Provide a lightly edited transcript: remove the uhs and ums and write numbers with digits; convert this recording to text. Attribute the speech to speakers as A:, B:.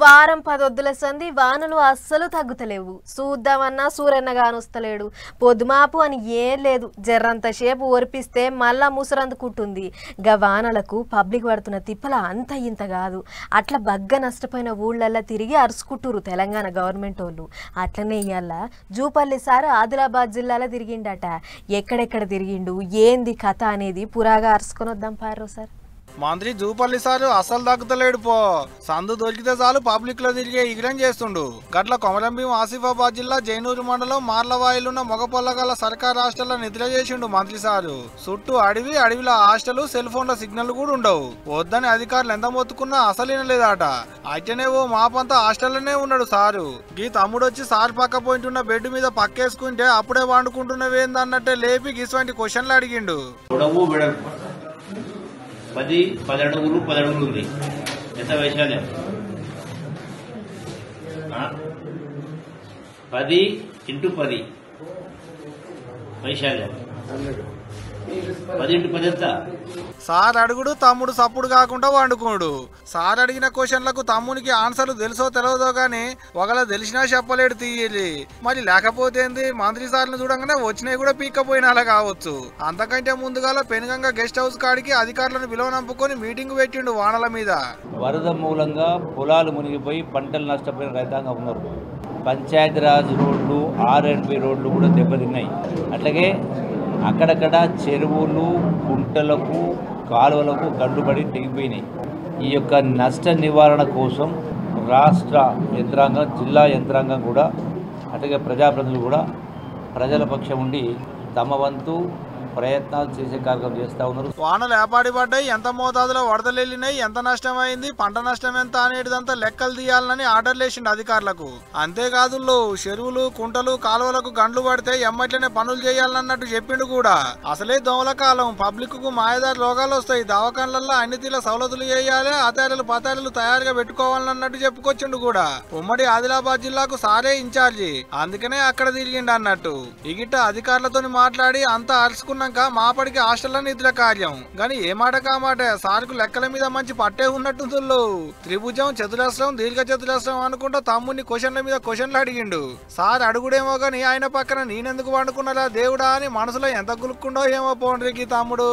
A: వారం 10 ఒద్దుల సంది వానలు అస్సలు తగ్గుతలేవు. చూద్దామన్నా సూరన్న గానొస్తలేడు. పొద్దుమాపు అని ఏం లేదు. జర్రంతసేపు ఓర్పిస్తే మళ్ళా ముసరందుకుంటుంది. గా వానలకు పబ్లిక్ పడుతున్న తిప్పల అంత ఇంత కాదు. అట్లా బగ్గ నష్టపోయిన ఊళ్ళల్లా తిరిగి అరుచుకుంటురు తెలంగాణ గవర్నమెంట్ వాళ్ళు. అట్లనే ఇయ్యాల జూపల్లి సార్ ఆదిలాబాద్ జిల్లాలో తిరిగిండట. ఎక్కడెక్కడ తిరిగిండు, ఏంది కథ అనేది పురాగా అరుచుకొని వద్దాం పారో సార్.
B: మంత్రి జూపల్లి సారు అసలు తగ్గుతలేడు పో. సందు దొరికితే చాలు పబ్లిక్ లో తిరిగే ఇగ్రం చేస్తుండు. గట్ల కొమరంభీం ఆసిఫాబాద్ జిల్లా జైనూరు మండలం మార్లవాయిలున్న మొగపొల్లగల సర్కార్ హాస్టల్లో నిద్ర చేసిండు మంత్రి సారు. చుట్టూ అడవిలో హాస్టల్, సెల్ ఫోన్ల సిగ్నల్ కూడా ఉండవు. వద్దని అధికారులు ఎంత మొత్తుకున్నా అసలు వినలేదట. అయితేనే ఓ మాపంతా హాస్టల్లోనే ఉన్నాడు సారు. గీ తమ్ముడొచ్చి సార్ పక్క పోయింటున్న బెడ్ మీద పక్కేసుకుంటే అప్పుడే వండుకుంటున్నవేందన్నట్టే లేపి గిసువంటి క్వశ్చన్లు అడిగిండు.
C: 10 అడుగులు 10 అడుగులు ఉంది. ఎంత వైశాల్యం? 10 × 10 వైశాల్యం. 10 × 10 ఎంత?
B: సార్ అడుగుడు, తమ్ముడు సప్పుడు కాకుండా వండుకోడు. సార్ అడిగిన క్వశ్చన్లకు తమ్మునికి ఆన్సర్లు తెలుసో తెలియదో గానీ ఒకలా తెలిసినా చెప్పలేడు తీయాలి. మరి లేకపోతే ఏంది, మంత్రి సార్ని చూడంగానే వచ్చినాయి కూడా పీక్కపోయినా కావచ్చు. అంతకంటే ముందుగా పెనుగంగ గెస్ట్ హౌస్ కాడికి అధికారులను విలువనంపుకొని మీటింగ్ పెట్టిండు వానల మీద.
D: వరద మూలంగా పొలాలు మునిగిపోయి పంటలు నష్టపోయిన రైతాంగం ఉన్నారు. పంచాయతీరాజ్ రోడ్లు, R&B రోడ్లు కూడా దెబ్బతిన్నాయి. అట్లాగే అక్కడక్కడ చెరువులు, కుంటలకు, కాలువలకు గడ్డుపడి తెగిపోయినాయి. ఈ యొక్క నష్ట నివారణ కోసం రాష్ట్ర యంత్రాంగం, జిల్లా యంత్రాంగం కూడా, అట్లాగే ప్రజాప్రతినిధులు కూడా ప్రజల పక్షం ఉండి తమ వంతు ప్రయత్నాలు చేసే కార్యక్రమం చేస్తూ ఉన్నారు.
B: వానలు ఏపాటి పడ్డాయి, ఎంత మోతాదులో వరదలు వెళ్ళినాయి, ఎంత నష్టమైంది, పంట నష్టం ఎంత అనేటిదంతా లెక్కలు తీయాలని ఆర్డర్లు వేసిండు అధికారులకు. అంతేకాదు చెరువులు, కుంటలు, కాలువలకు గండ్లు పడితే ఎమ్మట్లనే పనులు చేయాలన్నట్టు చెప్పిండు కూడా. అసలే దోమల కాలం, పబ్లిక్ కు మాయదారి రోగాలు వస్తాయి. దవాఖాన్లలో అన్ని తీల సవలతులు చేయాలి, ఆతారాలు పతారాలు తయారుగా పెట్టుకోవాలన్నట్టు చెప్పుకొచ్చిండు కూడా. ఉమ్మడి ఆదిలాబాద్ జిల్లాకు సారే ఇన్ఛార్జి, అందుకనే అక్కడ తిరిగిండు అన్నట్టు. ఇగిట అధికారులతో మాట్లాడి అంతా అరుచుకున్న మాపడికి హాస్టల్లో నిద్ర కార్యం. గాని ఏ మాట కామాట సార్కు లెక్కల మీద మంచి పట్టే ఉన్నట్టుందో. త్రిభుజం, చతురస్రం, దీర్ఘ చతురస్రం అనుకుంటా తమ్ముని క్వశ్చన్ల మీద క్వశ్చన్లు అడిగిండు. సార్ అడుగుడేమో గాని ఆయన పక్కన నేనెందుకు వండుకున్నారా దేవుడా అని మనసులో ఎంత గులుక్కుండో ఏమో పోండ్రికి తమ్ముడు.